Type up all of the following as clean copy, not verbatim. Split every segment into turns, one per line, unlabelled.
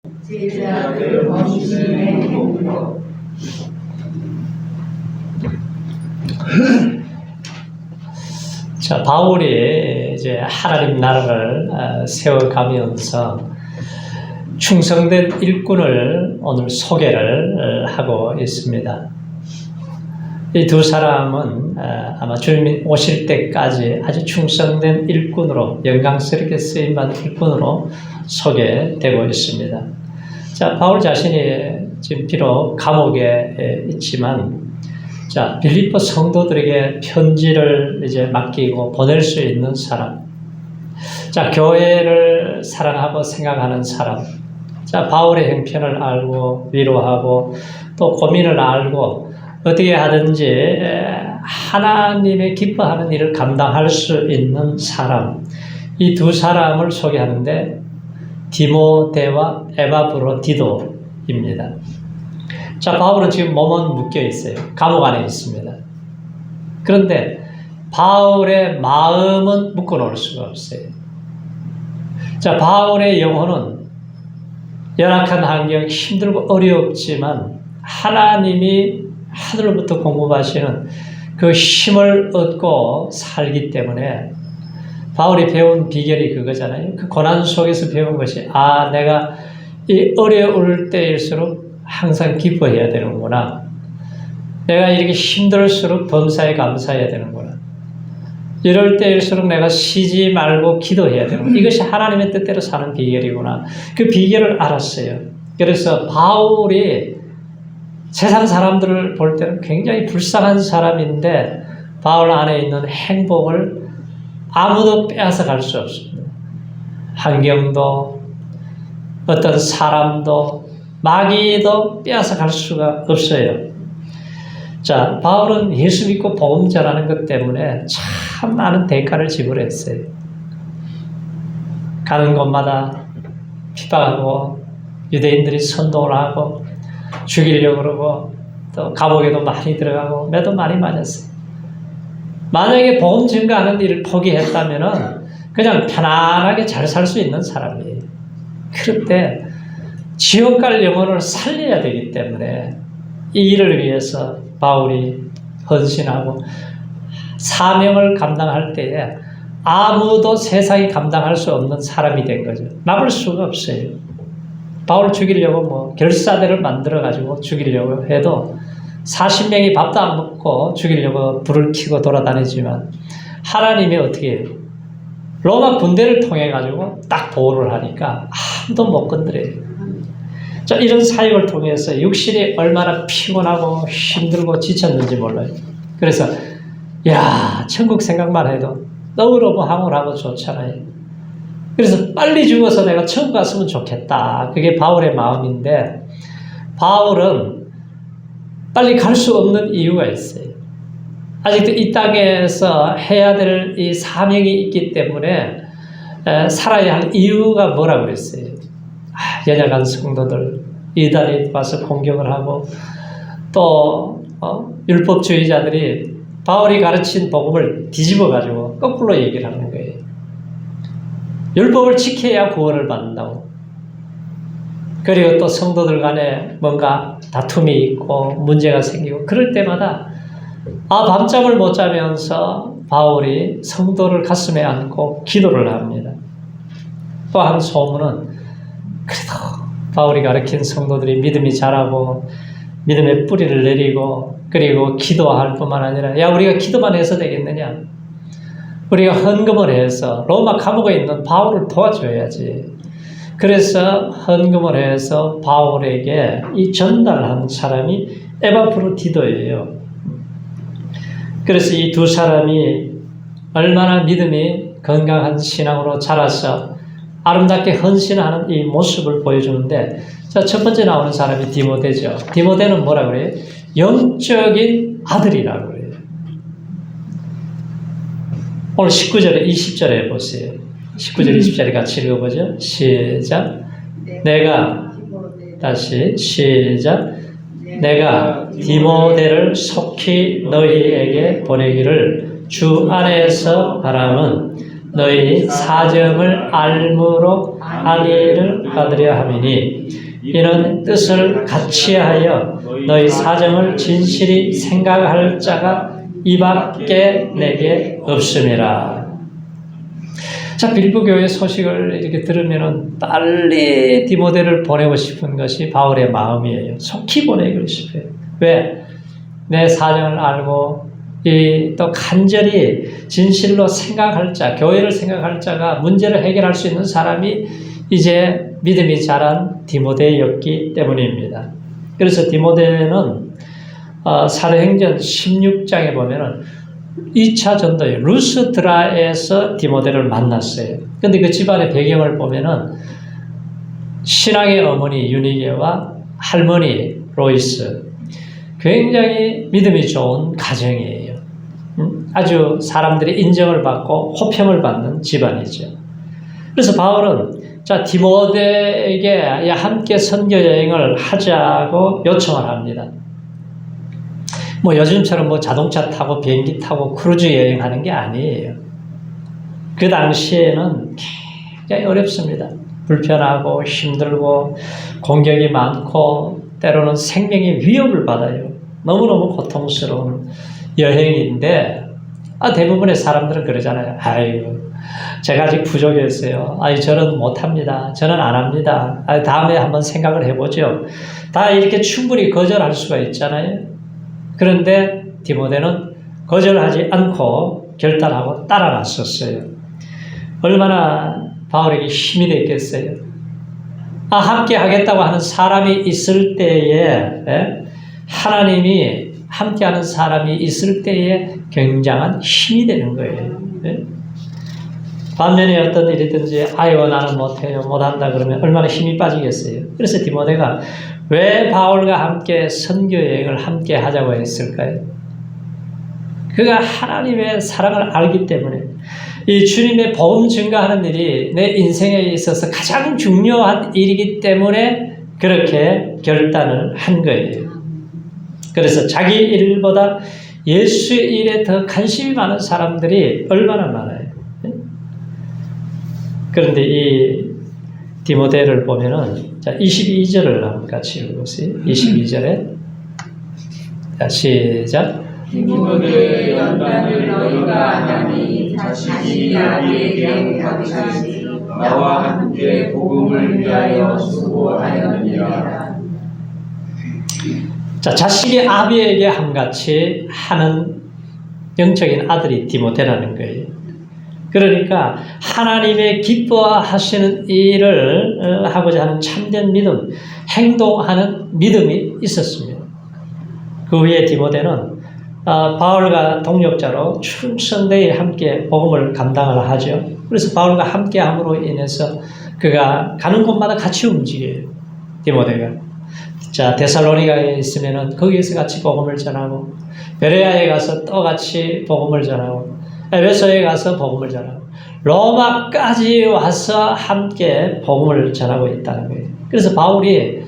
제자들 범심의 행복.
자, 바울이 이제 하나님 나라를 세워가면서 충성된 일꾼을 오늘 소개를 하고 있습니다. 이 두 사람은 아마 주님이 오실 때까지 아주 충성된 일꾼으로, 영광스럽게 쓰임받은 일꾼으로 소개되고 있습니다. 자, 바울 자신이 지금 비록 감옥에 있지만, 자, 빌립보 성도들에게 편지를 이제 맡기고 보낼 수 있는 사람. 자, 교회를 사랑하고 생각하는 사람. 자, 바울의 형편을 알고 위로하고 또 고민을 알고 어떻게 하든지 하나님의 기뻐하는 일을 감당할 수 있는 사람. 이 두 사람을 소개하는데 디모데와 에바브로디도입니다. 자, 바울은 지금 몸은 묶여 있어요. 감옥 안에 있습니다. 그런데 바울의 마음은 묶어 놓을 수가 없어요. 자, 바울의 영혼은 열악한 환경, 힘들고 어렵지만 하나님이 하늘로부터 공급하시는 그 힘을 얻고 살기 때문에 바울이 배운 비결이 그거잖아요. 그 고난 속에서 배운 것이, 내가 이 어려울 때일수록 항상 기뻐해야 되는구나. 내가 이렇게 힘들수록 범사에 감사해야 되는구나. 이럴 때일수록 내가 쉬지 말고 기도해야 되는구나. 이것이 하나님의 뜻대로 사는 비결이구나. 그 비결을 알았어요. 그래서 바울이 세상 사람들을 볼 때는 굉장히 불쌍한 사람인데 바울 안에 있는 행복을 아무도 빼앗아 갈 수 없습니다. 환경도 어떤 사람도 마귀도 빼앗아 갈 수가 없어요. 자, 바울은 예수 믿고 복음 전하는 것 때문에 참 많은 대가를 지불했어요. 가는 곳마다 핍박하고 유대인들이 선동을 하고 죽이려고 그러고 또 감옥에도 많이 들어가고 매도 많이 맞았어요. 만약에 복음 증거하는 일을 포기했다면은 그냥 편안하게 잘 살 수 있는 사람이에요. 그런데 지옥 갈 영혼을 살려야 되기 때문에 이 일을 위해서 바울이 헌신하고 사명을 감당할 때에 아무도 세상이 감당할 수 없는 사람이 된 거죠. 남을 수가 없어요. 바울 죽이려고 결사대를 만들어가지고 죽이려고 해도 40명이 밥도 안 먹고 죽이려고 불을 켜고 돌아다니지만 하나님이 어떻게 해요? 로마 군대를 통해가지고 딱 보호를 하니까 아무도 못 건드려요. 자, 이런 사역을 통해서 육신이 얼마나 피곤하고 힘들고 지쳤는지 몰라요. 그래서 천국 생각만 해도 너무너무 황홀하고 좋잖아요. 그래서 빨리 죽어서 내가 천국 갔으면 좋겠다. 그게 바울의 마음인데 바울은 빨리 갈 수 없는 이유가 있어요. 아직도 이 땅에서 해야 될 이 사명이 있기 때문에 살아야 할 이유가 뭐라고 그랬어요? 연약한 성도들, 이단이 와서 공격을 하고 또 율법주의자들이 바울이 가르친 복음을 뒤집어가지고 거꾸로 얘기를 하는 거예요. 율법을 지켜야 구원을 받는다고. 그리고 또 성도들 간에 뭔가 다툼이 있고 문제가 생기고 그럴 때마다 밤잠을 못 자면서 바울이 성도를 가슴에 안고 기도를 합니다. 또 한 소문은 그래도 바울이 가르친 성도들이 믿음이 자라고 믿음의 뿌리를 내리고 그리고 기도할 뿐만 아니라 우리가 기도만 해서 되겠느냐? 우리가 헌금을 해서 로마 감옥에 있는 바울을 도와줘야지. 그래서 헌금을 해서 바울에게 이 전달한 사람이 에바브로디도예요. 그래서 이 두 사람이 얼마나 믿음이 건강한 신앙으로 자라서 아름답게 헌신하는 이 모습을 보여주는데, 자, 첫 번째 나오는 사람이 디모데죠. 디모데는 뭐라 그래요? 영적인 아들이라고 그래요. 오늘 19절에 20절에 보세요. 19절 20절에 같이 읽어보죠. 시작. 내가 디모데를 속히 너희에게 보내기를 주 안에서 바람은 너희 사정을 알므로 안위를 받으려 함이니 이는 뜻을 같이하여 너희 사정을 진실이 생각할 자가 이밖에 내게 없음이라. 자, 빌보 교회 소식을 이렇게 들으면은 빨리 디모데를 보내고 싶은 것이 바울의 마음이에요. 속히 보내고 싶어요. 왜? 내 사정을 알고 또 간절히 진실로 생각할 자, 교회를 생각할 자가 문제를 해결할 수 있는 사람이 이제 믿음이 자란 디모데였기 때문입니다. 그래서 디모데는 사도행전 16장에 보면은 2차 전도에 루스드라에서 디모데를 만났어요. 근데 그 집안의 배경을 보면은 신앙의 어머니 유니게와 할머니 로이스, 굉장히 믿음이 좋은 가정이에요. 아주 사람들의 인정을 받고 호평을 받는 집안이죠. 그래서 바울은 자, 디모데에게 함께 선교 여행을 하자고 요청을 합니다. 뭐 요즘처럼 뭐 자동차 타고 비행기 타고 크루즈 여행하는 게 아니에요. 그 당시에는 굉장히 어렵습니다. 불편하고 힘들고 공격이 많고 때로는 생명의 위협을 받아요. 너무너무 고통스러운 여행인데 대부분의 사람들은 그러잖아요. 아이고, 제가 아직 부족했어요. 저는 못합니다. 저는 안 합니다. 다음에 한번 생각을 해보죠. 다 이렇게 충분히 거절할 수가 있잖아요. 그런데 디모데는 거절하지 않고 결단하고 따라 나섰어요. 얼마나 바울에게 힘이 됐겠어요. 함께 하겠다고 하는 사람이 있을 때에, 하나님이 함께하는 사람이 있을 때에 굉장한 힘이 되는 거예요. 반면에 어떤 일이든지 나는 못해요, 못한다 그러면 얼마나 힘이 빠지겠어요. 그래서 디모데가 왜 바울과 함께 선교 여행을 함께 하자고 했을까요? 그가 하나님의 사랑을 알기 때문에 이 주님의 복음 증거하는 일이 내 인생에 있어서 가장 중요한 일이기 때문에 그렇게 결단을 한 거예요. 그래서 자기 일보다 예수의 일에 더 관심이 많은 사람들이 얼마나 많아요. 그런데 이 디모데를 보면은 자, 22절을 한번 같이 읽어보세요. 22절에 시작.
디모데의 연단을 너희가 아나니 자신이 아비에게 가듯이 나와 함께 복음을 위하여 수고하였느니라.
자, 자식이 아비에게 함같이 하는 영적인 아들이 디모데라는 거예요. 그러니까 하나님의 기뻐하시는 일을 하고자 하는 참된 믿음, 행동하는 믿음이 있었습니다. 그 후에 디모데는 바울과 동역자로 충성되이 함께 복음을 감당을 하죠. 그래서 바울과 함께 함으로 인해서 그가 가는 곳마다 같이 움직여요. 디모데가. 자, 데살로니가에 있으면은 거기에서 같이 복음을 전하고, 베레아에 가서 또 같이 복음을 전하고, 에베소에 가서 복음을 전하고, 로마까지 와서 함께 복음을 전하고 있다는 거예요. 그래서 바울이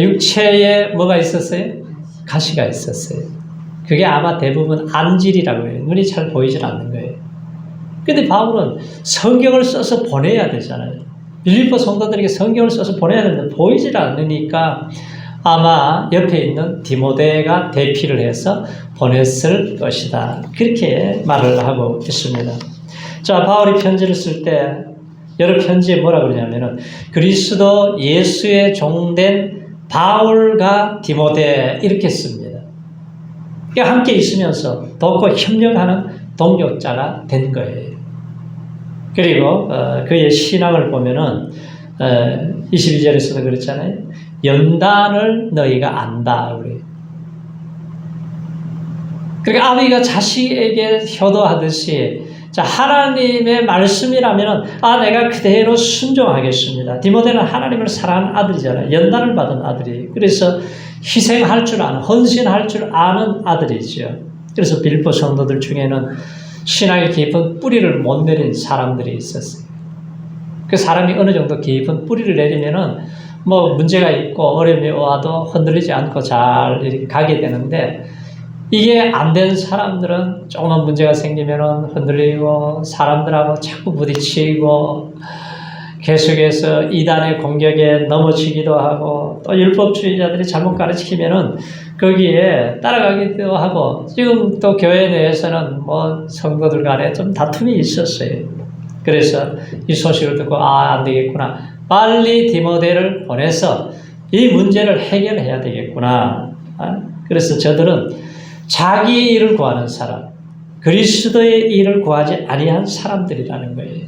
육체에 뭐가 있었어요? 가시가 있었어요. 그게 아마 대부분 안질이라고 해요. 눈이 잘 보이질 않는 거예요. 근데 바울은 성경을 써서 보내야 되잖아요. 빌립보 성도들에게 성경을 써서 보내야 되는데 보이질 않으니까 아마 옆에 있는 디모데가 대피를 해서 보냈을 것이다. 그렇게 말을 하고 있습니다. 자, 바울이 편지를 쓸 때 여러 편지에 뭐라 그러냐면은 그리스도 예수의 종된 바울과 디모데 이렇게 씁니다. 그러니까 함께 있으면서 돕고 협력하는 동역자가 된 거예요. 그리고 그의 신앙을 보면은 22절에서도 그랬잖아요. 연단을 너희가 안다. 그러니까 아비가 자식에게 효도하듯이 자, 하나님의 말씀이라면은 내가 그대로 순종하겠습니다. 디모데는 하나님을 사랑하는 아들이잖아요. 연단을 받은 아들이. 그래서 희생할 줄 아는, 헌신할 줄 아는 아들이죠. 그래서 빌립보 성도들 중에는 신앙의 깊은 뿌리를 못 내린 사람들이 있었어요. 그 사람이 어느 정도 깊은 뿌리를 내리면은 뭐 문제가 있고 어려움이 와도 흔들리지 않고 잘 가게 되는데 이게 안 된 사람들은 조금만 문제가 생기면 흔들리고 사람들하고 자꾸 부딪히고 계속해서 이단의 공격에 넘어지기도 하고 또 율법주의자들이 잘못 가르치면은 거기에 따라가기도 하고 지금 또 교회 내에서는 뭐 성도들 간에 좀 다툼이 있었어요. 그래서 이 소식을 듣고 안 되겠구나. 빨리 디모데를 보내서 이 문제를 해결해야 되겠구나. 그래서 저들은 자기 일을 구하는 사람, 그리스도의 일을 구하지 아니한 사람들이라는 거예요.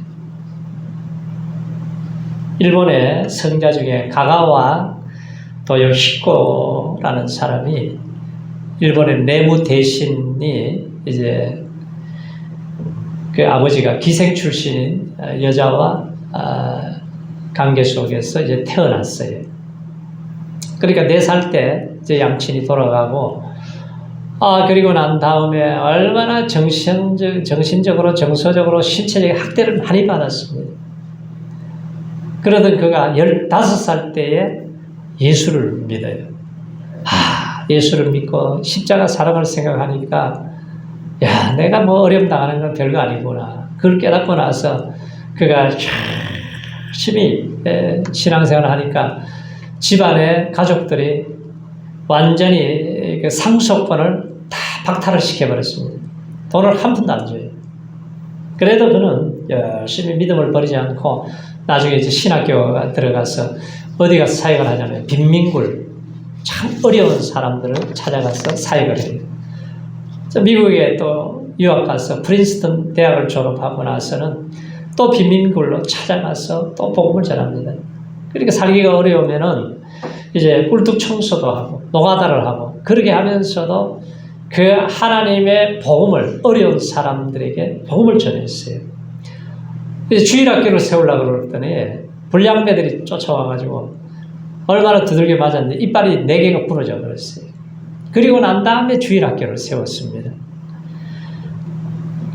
일본의 성자 중에 가가와 도요히코라는 사람이 일본의 내무 대신이 이제 그 아버지가 기생 출신인 여자와 관계 속에서 이제 태어났어요. 그러니까 4살 때 이제 양친이 돌아가고 그리고 난 다음에 얼마나 정신적으로 정서적으로 신체적인 학대를 많이 받았습니다. 그러던 그가 15살 때에 예수를 믿어요. 예수를 믿고 십자가 사랑을 생각하니까 내가 뭐 어려움 당하는 건 별거 아니구나. 그걸 깨닫고 나서 그가 열심히 신앙생활을 하니까 집안의 가족들이 완전히 그 상속권을 다 박탈을 시켜버렸습니다. 돈을 한 푼도 안 줘요. 그래도 그는 열심히 믿음을 버리지 않고 나중에 이제 신학교가 들어가서 어디 가서 사역을 하냐면 빈민굴 참 어려운 사람들을 찾아가서 사역을 해요. 미국에 또 유학 가서 프린스턴 대학을 졸업하고 나서는 또 빈민굴로 찾아가서 또 복음을 전합니다. 그러니까 살기가 어려우면은 이제 꿀뚝 청소도 하고 노가다를 하고 그렇게 하면서도 그 하나님의 복음을 어려운 사람들에게 복음을 전했어요. 주일학교를 세우려고 그랬더니 불량배들이 쫓아와가지고 얼마나 두들겨 맞았는데 이빨이 4개가 부러져 버렸어요. 그리고 난 다음에 주일학교를 세웠습니다.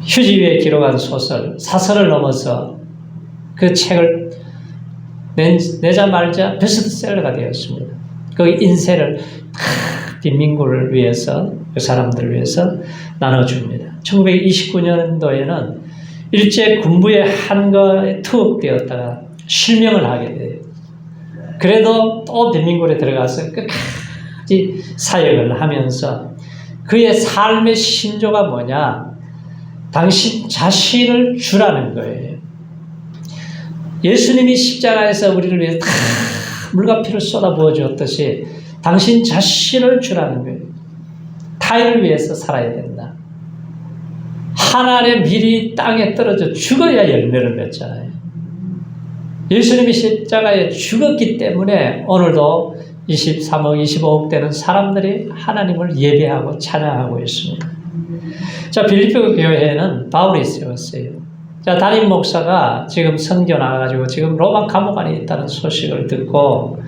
휴지 위에 기록한 소설, 사설을 넘어서 그 책을 내자마자 베스트셀러가 되었습니다. 그 인쇄를 빈민굴을 위해서, 그 사람들을 위해서 나눠줍니다. 1929년도에는 일제 군부의 한거에 투옥되었다가 실명을 하게 돼요. 그래도 또 빈민굴에 들어가서 끝까지 사역을 하면서 그의 삶의 신조가 뭐냐? 당신 자신을 주라는 거예요. 예수님이 십자가에서 우리를 위해 다 물과 피를 쏟아부어 주었듯이 당신 자신을 주라는 거예요. 타인을 위해서 살아야 된다. 하나님의 밀이 땅에 떨어져 죽어야 열매를 맺잖아요. 예수님이 십자가에 죽었기 때문에 오늘도 23억, 25억 되는 사람들이 하나님을 예배하고 찬양하고 있습니다. 자, 빌립보 교회에는 바울이 세웠어요. 자, 담임 목사가 지금 선교 나가가지고 지금 로마 감옥 안에 있다는 소식을 듣고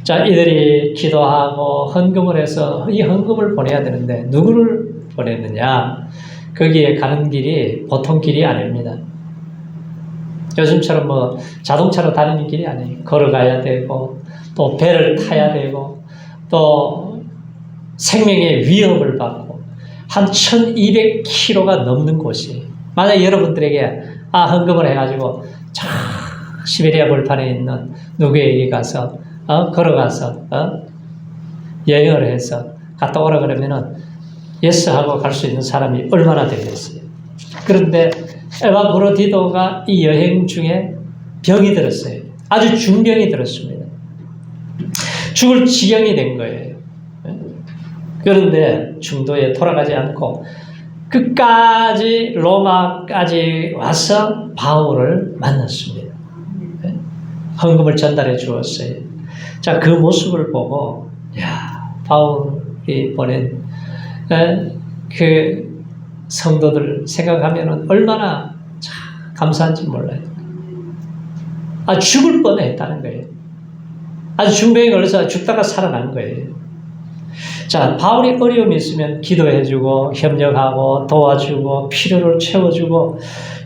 자, 이들이 기도하고 헌금을 해서 이 헌금을 보내야 되는데 누구를 보냈느냐? 거기에 가는 길이 보통 길이 아닙니다. 요즘처럼 뭐 자동차로 다니는 길이 아니에요. 걸어가야 되고 또 배를 타야 되고 또 생명의 위협을 받고 한 1200km가 넘는 곳이에요. 만약 여러분들에게 헌금을 해가지고 저 시베리아 벌판에 있는 누구에게 가서 걸어가서 여행을 해서 갔다 오라 그러면은 예스 하고 갈 수 있는 사람이 얼마나 되겠어요. 그런데 에바브로디도가 이 여행 중에 병이 들었어요. 아주 중병이 들었습니다. 죽을 지경이 된 거예요. 그런데 중도에 돌아가지 않고 끝까지 로마까지 와서 바울을 만났습니다. 헌금을 전달해 주었어요. 자, 그 모습을 보고 바울이 보낸 그 성도들 생각하면 얼마나 감사한지 몰라요. 죽을 뻔했다는 거예요. 아주 중병에 걸려서 죽다가 살아난 거예요. 자, 바울이 어려움이 있으면 기도해주고 협력하고 도와주고 필요를 채워주고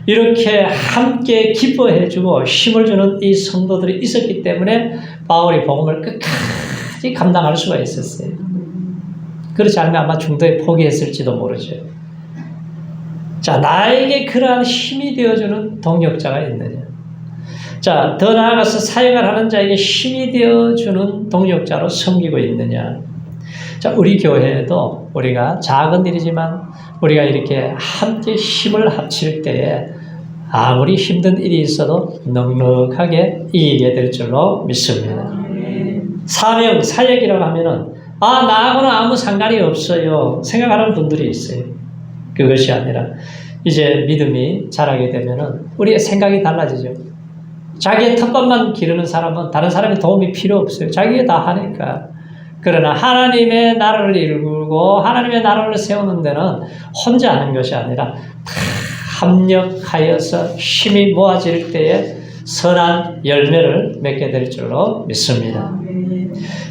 이렇게 함께 기뻐해주고 힘을 주는 이 성도들이 있었기 때문에 바울이 복음을 끝까지 감당할 수가 있었어요. 그렇지 않으면 아마 중도에 포기했을지도 모르죠. 자, 나에게 그러한 힘이 되어주는 동력자가 있느냐. 자, 더 나아가서 사역을 하는 자에게 힘이 되어주는 동력자로 섬기고 있느냐. 자, 우리 교회에도 우리가 작은 일이지만 우리가 이렇게 함께 힘을 합칠 때에 아무리 힘든 일이 있어도 넉넉하게 이기게 될 줄로 믿습니다. 사명, 사역이라고 하면은 나하고는 아무 상관이 없어요 생각하는 분들이 있어요. 그것이 아니라 이제 믿음이 자라게 되면은 우리의 생각이 달라지죠. 자기의 텃밭만 기르는 사람은 다른 사람의 도움이 필요 없어요. 자기가 다 하니까. 그러나 하나님의 나라를 이루고 하나님의 나라를 세우는 데는 혼자 하는 것이 아니라 합력하여서 힘이 모아질 때에 선한 열매를 맺게 될 줄로 믿습니다.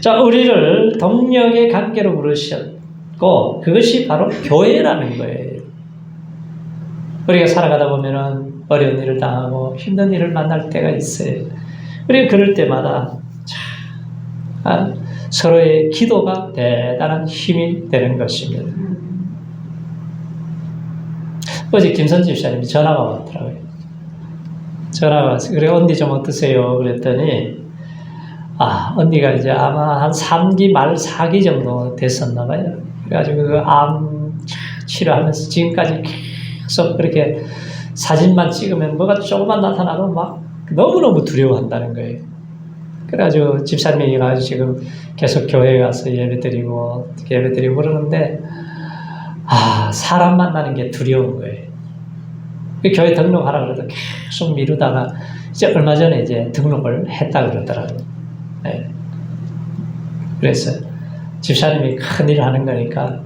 자, 우리를 동력의 관계로 부르셨고 그것이 바로 교회라는 거예요. 우리가 살아가다 보면은 어려운 일을 당하고 힘든 일을 만날 때가 있어요. 우리가 그럴 때마다 서로의 기도가 대단한 힘이 되는 것입니다. 어제 김선 집사님이 전화가 왔더라고요. 전화가 와서 그래 언니 좀 어떠세요? 그랬더니 언니가 이제 아마 한 3기 말 4기 정도 됐었나 봐요. 그래가지고 그 암 치료하면서 지금까지 계속 그렇게 사진만 찍으면 뭐가 조금만 나타나도 막 너무너무 두려워한다는 거예요. 그래가지고 집사님이 가지고 지금 계속 교회에 가서 예배드리고 그러는데 사람 만나는 게 두려운 거예요. 교회 등록하라 그래도 계속 미루다가 이제 얼마 전에 이제 등록을 했다 그러더라고요. 네. 그래서 집사님이 큰일 하는 거니까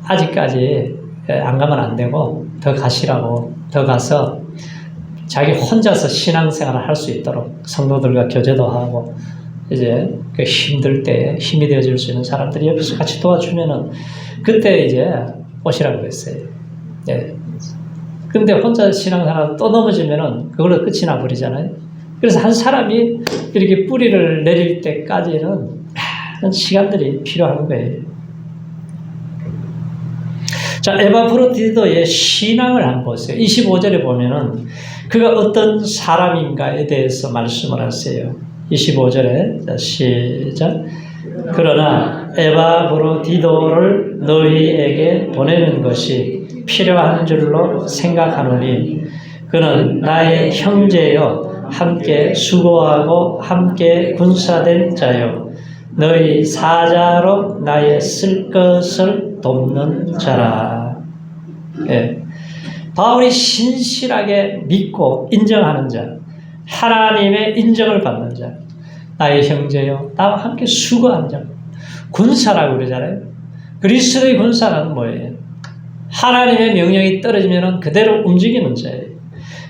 아직까지 안 가면 안 되고 더 가시라고 더 가서 자기 혼자서 신앙생활을 할 수 있도록 성도들과 교제도 하고 이제 그 힘들 때 힘이 되어줄 수 있는 사람들이 옆에서 같이 도와주면은 그때 이제 오시라고 그랬어요. 네. 근데 혼자 신앙생활 또 넘어지면은 그걸로 끝이 나버리잖아요. 그래서 한 사람이 이렇게 뿌리를 내릴 때까지는 많은 시간들이 필요한 거예요. 자, 에바프로디도의 신앙을 한번 보세요. 25절에 보면은 그가 어떤 사람인가에 대해서 말씀을 하세요. 25절에 자, 시작. 그러나 에바프로디도를 너희에게 보내는 것이 필요한 줄로 생각하노니 그는 나의 형제여 함께 수고하고 함께 군사된 자요 너희 사자로 나의 쓸 것을 돕는 자라. 예. 바울이 신실하게 믿고 인정하는 자, 하나님의 인정을 받는 자, 나의 형제요 나와 함께 수고한 자, 군사라고 그러잖아요. 그리스도의 군사는 뭐예요? 하나님의 명령이 떨어지면 그대로 움직이는 자예요.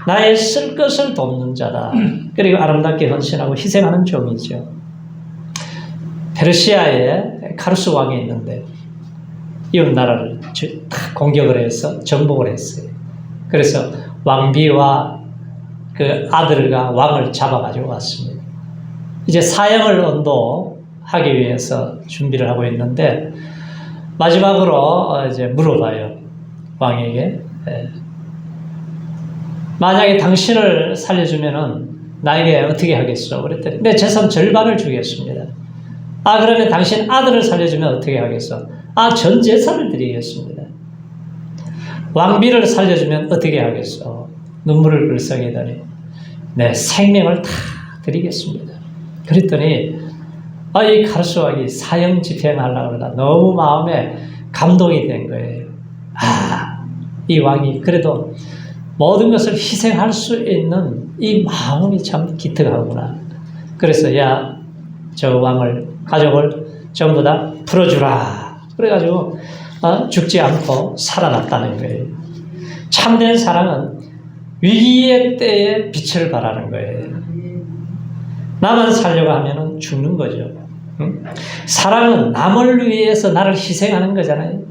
나의 쓸 것을 돕는 자다. 그리고 아름답게 헌신하고 희생하는 종이죠. 페르시아에 카루스 왕이 있는데 이웃 나라를 공격을 해서 정복을 했어요. 그래서 왕비와 그 아들과 왕을 잡아가지고 왔습니다. 이제 사형을 언도하기 위해서 준비를 하고 있는데 마지막으로 이제 물어봐요. 왕에게 만약에 당신을 살려주면은 나에게 어떻게 하겠어? 그랬더니 내 재산 절반을 주겠습니다. 그러면 당신 아들을 살려주면 어떻게 하겠어? 전 재산을 드리겠습니다. 왕비를 살려주면 어떻게 하겠어? 눈물을 글썽이더니 내 생명을 다 드리겠습니다. 그랬더니 이 카루스 왕이 사형 집행하려고 그러다 너무 마음에 감동이 된 거예요. 이 왕이 그래도 모든 것을 희생할 수 있는 이 마음이 참 기특하구나. 그래서 저 왕을 가족을 전부 다 풀어주라. 그래가지고 죽지 않고 살아났다는 거예요. 참된 사랑은 위기의 때에 빛을 발하는 거예요. 나만 살려고 하면 죽는 거죠. 응? 사랑은 남을 위해서 나를 희생하는 거잖아요.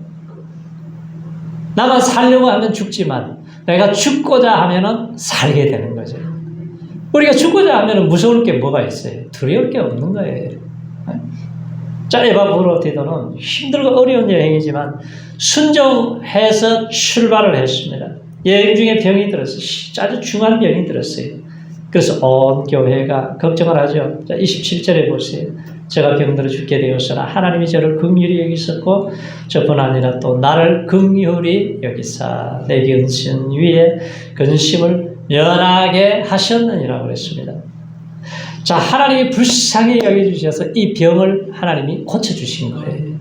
나만 살려고 하면 죽지만 내가 죽고자 하면 살게 되는 거죠. 우리가 죽고자 하면 무서울 게 뭐가 있어요? 두려울 게 없는 거예요. 자, 에바브로디도는 힘들고 어려운 여행이지만 순종해서 출발을 했습니다. 여행 중에 병이 들었어요. 아주 중한 병이 들었어요. 그래서 온 교회가 걱정을 하죠. 자, 27절에 보세요. 제가 병들어 죽게 되었으나 하나님이 저를 긍휼히 여기셨고 저뿐 아니라 또 나를 긍휼히 여기사 내 근심 위에 근심을 면하게 하셨느니라고 그랬습니다. 자, 하나님이 불쌍히 여겨주셔서 이 병을 하나님이 고쳐주신 거예요.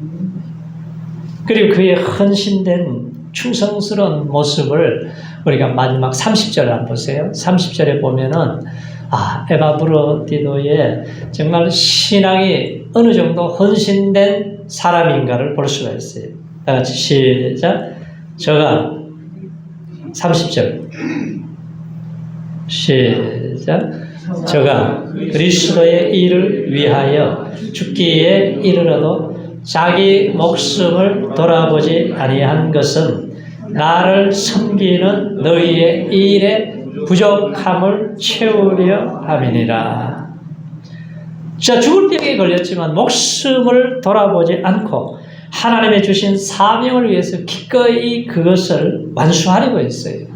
그리고 그의 헌신된 충성스러운 모습을 우리가 마지막 30절을 한번 보세요. 30절에 보면은 에바브로디도의 정말 신앙이 어느 정도 헌신된 사람인가를 볼 수가 있어요. 다 같이 시작. 저가 30절 시작. 저가 그리스도의 일을 위하여 죽기에 이르러도 자기 목숨을 돌아보지 아니한 것은 나를 섬기는 너희의 일에 부족함을 채우려 함이니라. 자, 죽을 병에 걸렸지만 목숨을 돌아보지 않고 하나님의 주신 사명을 위해서 기꺼이 그것을 완수하려고 했어요.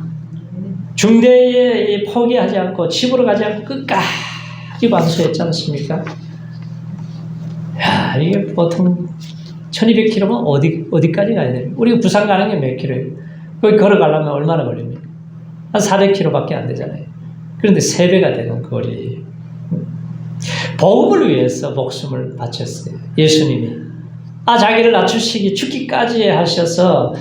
중대에 포기하지 않고 집으로 가지 않고 끝까지 완수했지 않습니까? 야, 이게 보통 1200km면 어디까지 가야 돼요? 우리가 부산 가는 게 몇 킬로예요? 거기 걸어가려면 얼마나 걸립니까? 한 400km밖에 안 되잖아요. 그런데 3배가 되는 거리. 복음을 위해서 목숨을 바쳤어요. 예수님이. 자기를 낮추시기 죽기까지 하셔서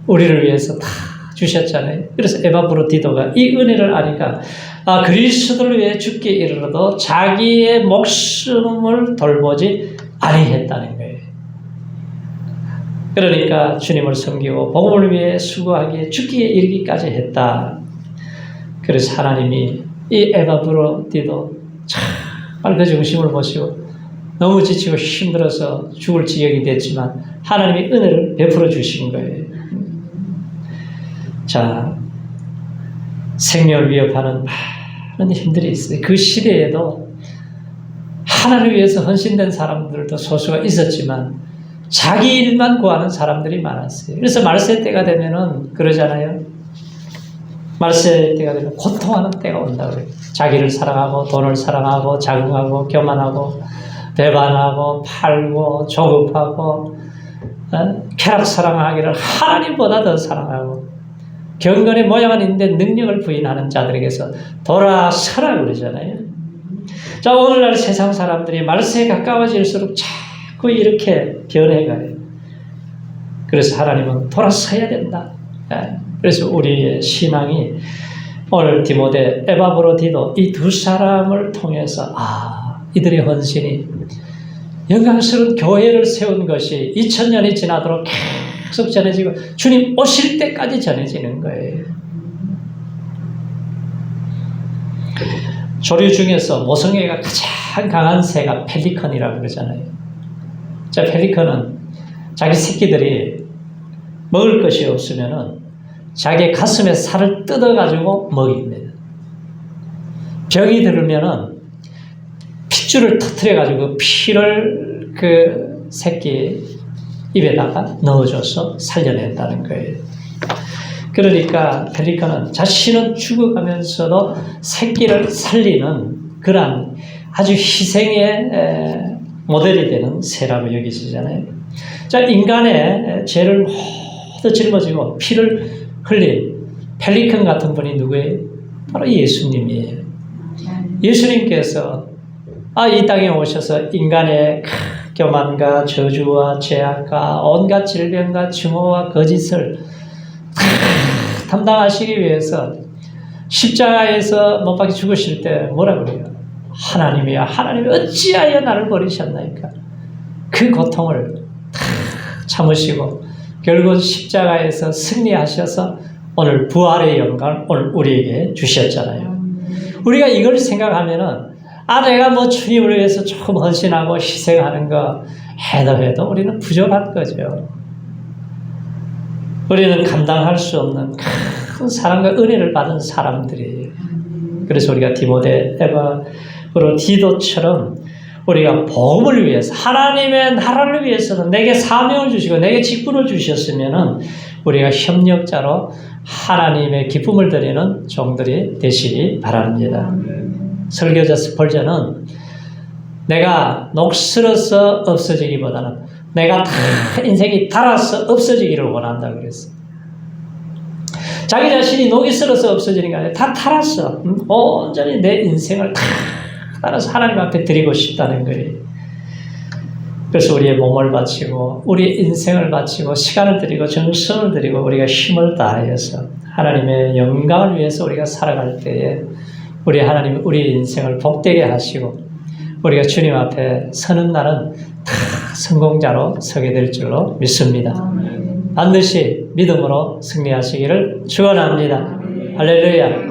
우리를 위해서 다 주셨잖아요. 그래서 에바브로디도가 이 은혜를 아니까 그리스도를 위해 죽기에 이르러도 자기의 목숨을 돌보지 아니했다는 거예요. 그러니까 주님을 섬기고 복음을 위해 수고하기에 죽기에 이르기까지 했다. 그래서 하나님이 이 에바브로디도 정말 그 중심을 보시고 너무 지치고 힘들어서 죽을 지경이 됐지만 하나님이 은혜를 베풀어 주신 거예요. 자, 생명을 위협하는 많은 힘들이 있어요. 그 시대에도 하나님을 위해서 헌신된 사람들도 소수가 있었지만 자기 일만 구하는 사람들이 많았어요. 그래서 말세 때가 되면은 그러잖아요. 말세 때가 되면 고통하는 때가 온다 그래요. 자기를 사랑하고 돈을 사랑하고 자긍하고 교만하고 배반하고 팔고 조급하고 쾌락 사랑하기를 하나님보다 더 사랑하고 경건의 모양은 있는데 능력을 부인하는 자들에게서 돌아서라 그러잖아요. 자, 오늘날 세상 사람들이 말세에 가까워질수록 자꾸 이렇게 변해가요. 그래서 하나님은 돌아서야 된다. 그래서 우리의 신앙이 오늘 디모데, 에바브로디도 이 두 사람을 통해서 이들의 헌신이 영광스러운 교회를 세운 것이 2000년이 지나도록 계속 전해지고 주님 오실 때까지 전해지는 거예요. 조류 중에서 모성애가 가장 강한 새가 펠리컨이라고 그러잖아요. 자, 펠리컨은 자기 새끼들이 먹을 것이 없으면은 자기 가슴에 살을 뜯어가지고 먹입니다. 병이 들으면은 핏줄을 터뜨려가지고 피를 그 새끼 입에다가 넣어줘서 살려낸다는 거예요. 그러니까 펠리컨은 자신은 죽어가면서도 새끼를 살리는 그러한 아주 희생의 모델이 되는 새라고 여기시잖아요. 자, 인간의 죄를 모두 짊어지고 피를 흘린 펠리컨 같은 분이 누구예요? 바로 예수님이에요. 예수님께서 이 땅에 오셔서 인간의 교만과 저주와 죄악과 온갖 질병과 증오와 거짓을 담당하시기 위해서 십자가에서 못 박혀 죽으실 때 뭐라 그래요? 하나님이야, 하나님이 어찌하여 나를 버리셨나이까? 그 고통을 참으시고 결국 십자가에서 승리하셔서 오늘 부활의 영광을 오늘 우리에게 주셨잖아요. 우리가 이걸 생각하면은 내가 뭐 주님을 위해서 조금 헌신하고 희생하는 거 해도 우리는 부족한 거죠. 우리는 감당할 수 없는 큰 사랑과 은혜를 받은 사람들이에요. 그래서 우리가 디모데, 에바브로디도처럼 우리가 복음을 위해서 하나님의 나라를 위해서는 내게 사명을 주시고 내게 직분을 주셨으면은 우리가 협력자로 하나님의 기쁨을 드리는 종들이 되시기 바랍니다. 설교자 스펄전은 내가 녹슬어서 없어지기보다는 내가 다 인생이 닳아서 없어지기를 원한다 그랬어. 자기 자신이 녹이 슬어서 없어지는 게 아니라 다 닳았어. 온전히 내 인생을 다 따라서 하나님 앞에 드리고 싶다는 거예요. 그래서 우리의 몸을 바치고 우리 인생을 바치고 시간을 드리고 정성을 드리고 우리가 힘을 다해서 하나님의 영광을 위해서 우리가 살아갈 때에 우리 하나님 우리 인생을 복되게 하시고 우리가 주님 앞에 서는 날은 다 성공자로 서게 될 줄로 믿습니다. 반드시 믿음으로 승리하시기를 축원합니다. 할렐루야.